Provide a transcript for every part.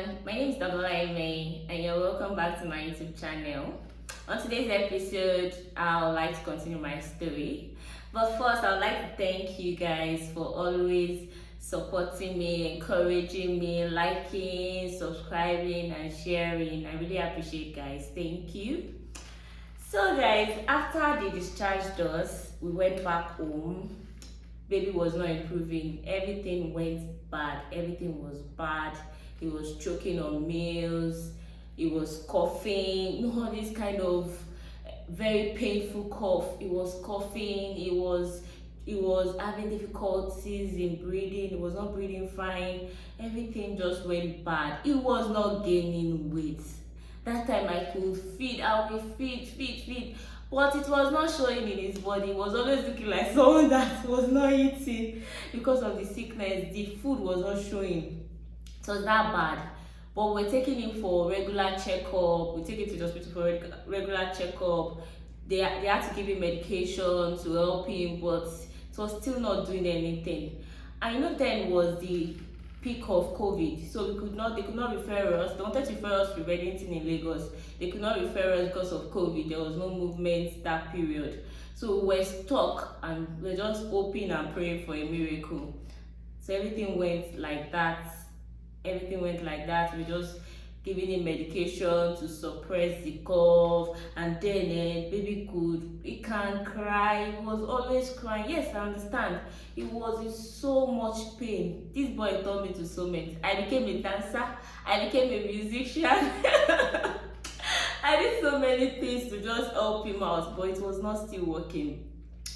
My name is Dabola Ime and you're welcome back to my YouTube channel. On today's episode, I would like to continue my story. But first, I would like to thank you guys for always supporting me, encouraging me, liking, subscribing, and sharing. I really appreciate guys. Thank you. So guys, after they discharged us, we went back home. Baby was not improving. Everything went bad. Everything was bad. He was choking on meals. He was coughing. All this kind of very painful cough. He was coughing. He was having difficulties in breathing. He was not breathing fine. Everything just went bad. He was not gaining weight. That time I could feed. I will feed. But it was not showing in his body. He was always looking like someone that was not eating because of the sickness. The food was not showing. It was that bad. But we're taking him for regular checkup. We take him to the hospital for regular checkup. They had to give him medication to help him, but it was still not doing anything. I know then was the peak of COVID, so they could not refer us. They wanted to refer us to Reddington in Lagos. They could not refer us because of COVID. There was no movement that period, so we were stuck and we're just hoping and praying for a miracle. So everything went like that. We just giving him medication to suppress the cough, and then baby he can't cry. He was always crying. Yes, I understand. He was in so much pain. This boy turned me to so many. I became a dancer. I became a musician. I did so many things to just help him out, but it was not still working.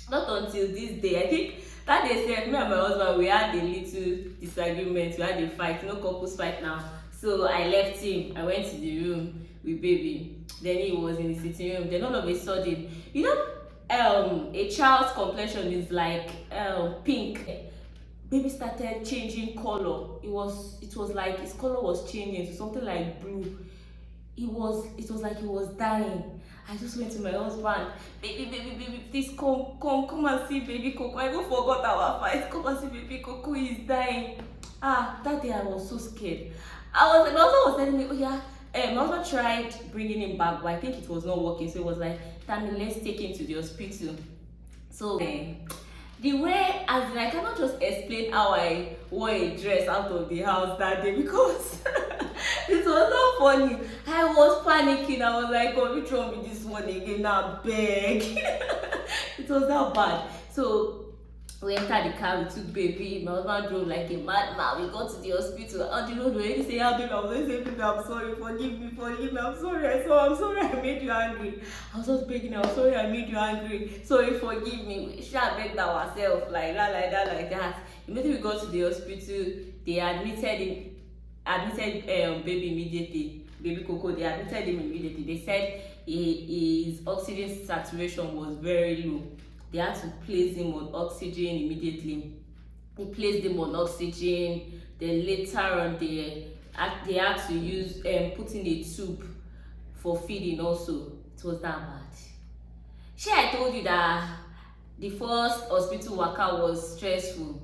Not until this day. I think that day said me and my husband, we had a little disagreement. We had a fight. Couples fight now. So I left him. I went to the room with baby. Then he was in the sitting room. Then all of a sudden, a child's complexion is like pink. Baby started changing color. It was like his color was changing to something like blue. It was like he was dying. I just went to my husband, baby, please come and see baby Coco. I even forgot our fight. Come and see baby Coco, he's dying. That day I was so scared. My husband was telling me, oh yeah, my husband tried bringing him back, but I think it was not working. So it was like, Tammy, let's take him to the hospital. So the way, as in, I cannot just explain how I wore a dress out of the house that day because it was not funny. I was panicking. I was like, God, which one with this one again? Now beg. It was that bad. So we entered the car, we took baby. My husband drove like a madman. We got to the hospital. On the road, we already say, baby, I was always saying, baby, I'm sorry, forgive me, I'm sorry, I made you angry. I was just begging, I'm sorry, I made you angry. Sorry, forgive me. We should have begged ourselves, like that. Immediately we got to the hospital, they admitted baby immediately. Baby Coco, they admitted him immediately. They said his oxygen saturation was very low. They had to place him on oxygen immediately. They placed him on oxygen. Then later on, they had to use put in a tube for feeding also. It was that bad. I told you that the first hospital worker was stressful.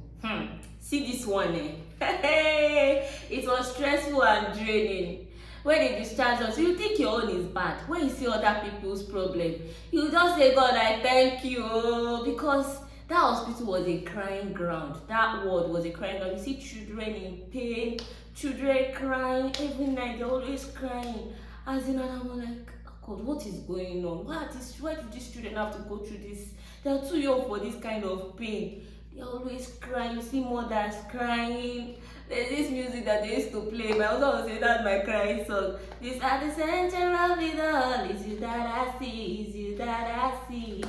See this one, It was stressful and draining. When they discharge us, you think your own is bad. When you see other people's problem, you just say, God, I thank you. Because that hospital was a crying ground. That ward was a crying ground. You see children in pain, children crying every night. They're always crying. As in, and I'm like, oh God, what is going on? Why do these children have to go through this? They're too young for this kind of pain. They're always crying. You see mothers crying. There's this music that they used to play. My husband would say, that's my crying song. This at the center of it all. It's you that I see. It's you that I see.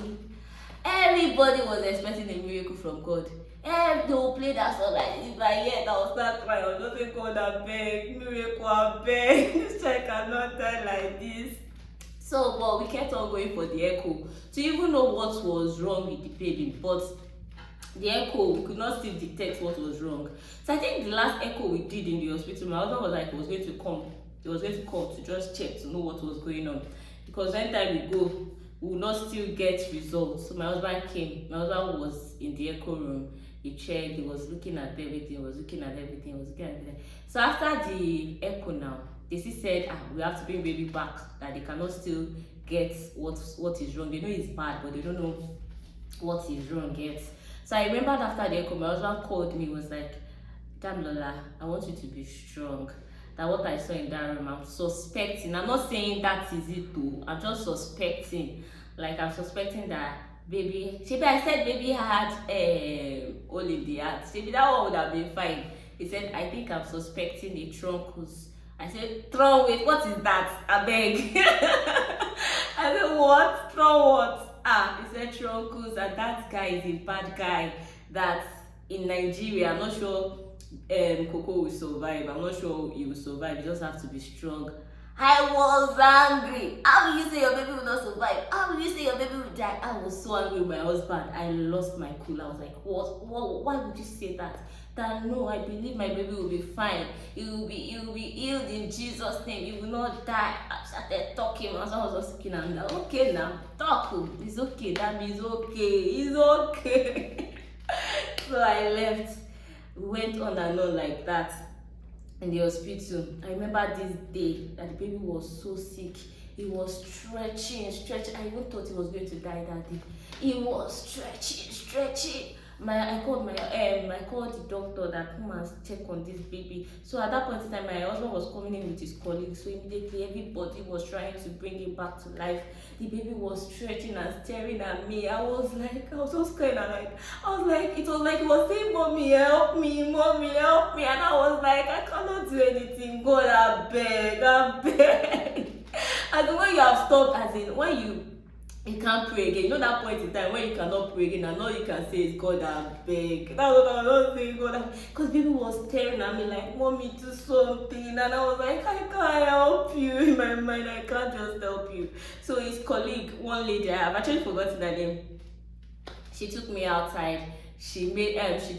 Everybody was expecting a miracle from God. They will play that song like if I hear that, I'll start crying. I'll just say, God, I beg. Miracle, I beg. This child cannot die like this. So, but we kept on going for the echo to even know what was wrong with the baby. But the echo, we could not still detect what was wrong. So I think the last echo we did in the hospital, my husband was like, he was going to come to just check to know what was going on. Because anytime we go, we will not still get results. So my husband came. My husband was in the echo room. he checked, he was looking at everything, he was looking at everything, he was looking at everything. So after the echo now, they still said, we have to bring baby back, that they cannot still get what is wrong. They know it's bad, but they don't know what is wrong yet. So I remembered after the echo, my husband called me, was like, damn Lola, I want you to be strong. That what I saw in that room, I'm suspecting. I'm not saying that is it though. I'm just suspecting. Like I'm suspecting that baby. Maybe I said baby had hole in the heart. Maybe that one would have been fine. He said, I think I'm suspecting a truncus. I said, wait, what is that? I beg. I said, what? What? He said truncus, and that guy is a bad guy. That in Nigeria, I'm not sure Coco will survive. I'm not sure he will survive. You just have to be strong. I was angry. How will you say your baby will not survive? How will you say your baby will die? I was so angry with my husband. I lost my cool. I was like, what? Why would you say that? That no, I believe my baby will be fine. He will be healed in Jesus' name. He will not die. I started talking. My husband was just looking at me like, okay now, talk. It's okay. That means okay. It's okay. So I left. We went on and on like that in the hospital. I remember this day that the baby was so sick. He was stretching. I even thought he was going to die that day. He was stretching. I called the doctor that come and check on this baby. So at that point in time, my husband was coming in with his colleagues. So immediately everybody was trying to bring him back to life. The baby was stretching and staring at me. I was so scared. I was like, it was like he was saying, "Mommy, help me, Mommy, help me." And I was like, I cannot do anything. God, I beg. And when you have stopped, as in when you can't pray again. You know that point in time when you cannot pray again and all you can say is, God, I beg. That's what I was saying, God. Because people was staring at me like, Mommy, do something. And I was like, I can't help you. In my mind, I can't just help you. So his colleague, one lady, I've actually forgotten her name. She took me outside. She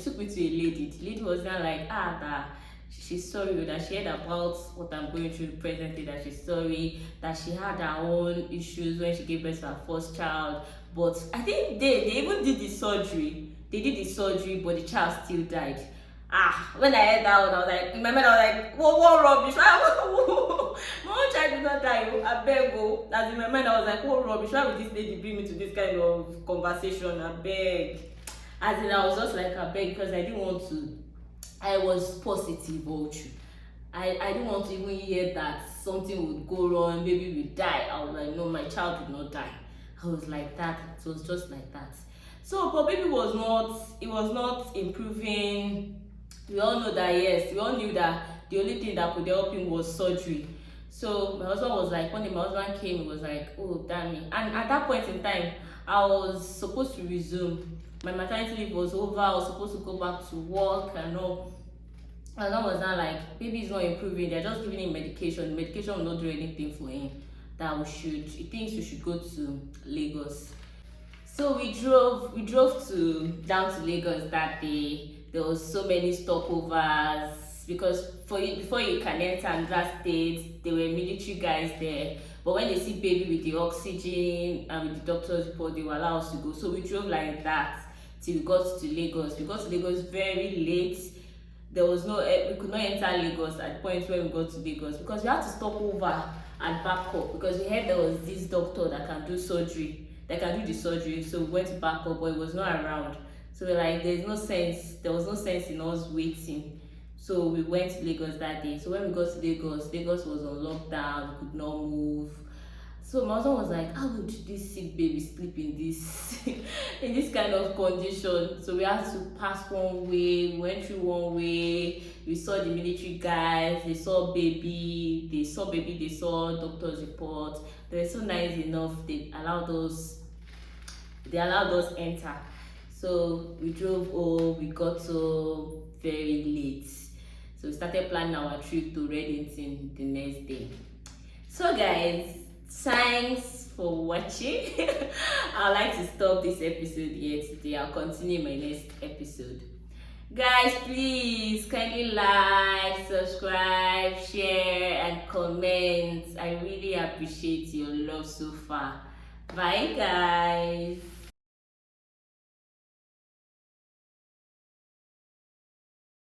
took me to a lady. The lady was then like, that she's sorry, that she heard about what I'm going through presently, that she's sorry, that she had her own issues when she gave birth to her first child. But I think they even did the surgery. They did the surgery, but the child still died. When I heard that one, I was like, in my mind, I was like, what rubbish? My own child did not die. I beg. As in my mind, I was like, what rubbish? Why would this lady bring me to this kind of conversation? I beg. As in, I was just like, I beg, because I didn't want to. I was positive about you. I didn't want to even hear that something would go wrong, baby will die. I was like, no, my child did not die. I was like that. It was just like that. So, but baby was not improving. We all know that, yes. We all knew that the only thing that could help him was surgery. So my husband was like, when my husband came, he was like, oh, damn it. And at that point in time, I was supposed to resume. My maternity leave was over. I was supposed to go back to work and all. And I was not like, baby is not improving. They're just giving him medication. The medication will not do anything for him. That he thinks we should go to Lagos. So we drove down to Lagos that day. There was so many stopovers because before you can enter another state, there were military guys there. But when they see baby with the oxygen and with the doctor's report, they will allow us to go. So we drove like that till we got to Lagos. We got to Lagos very late. There was we could not enter Lagos at the point when we got to Lagos because we had to stop over and back up because we heard there was this doctor that can do the surgery. So we went to back up, but it was not around. So we're like, there was no sense in us waiting. So we went to Lagos that day. So when we got to Lagos was on lockdown, we could not move. So my husband was like, how would this sick baby sleep in this in this kind of condition? So we had to pass one way, we went through one way, we saw the military guys, they saw baby, they saw doctor's report. They were so nice enough, they allowed us enter. So we drove home, we got home very late. So we started planning our trip to Reddington the next day. So guys, thanks for watching. I'd like to stop this episode here today. I'll continue my next episode. Guys, please kindly like, subscribe, share, and comment. I really appreciate your love so far. Bye guys.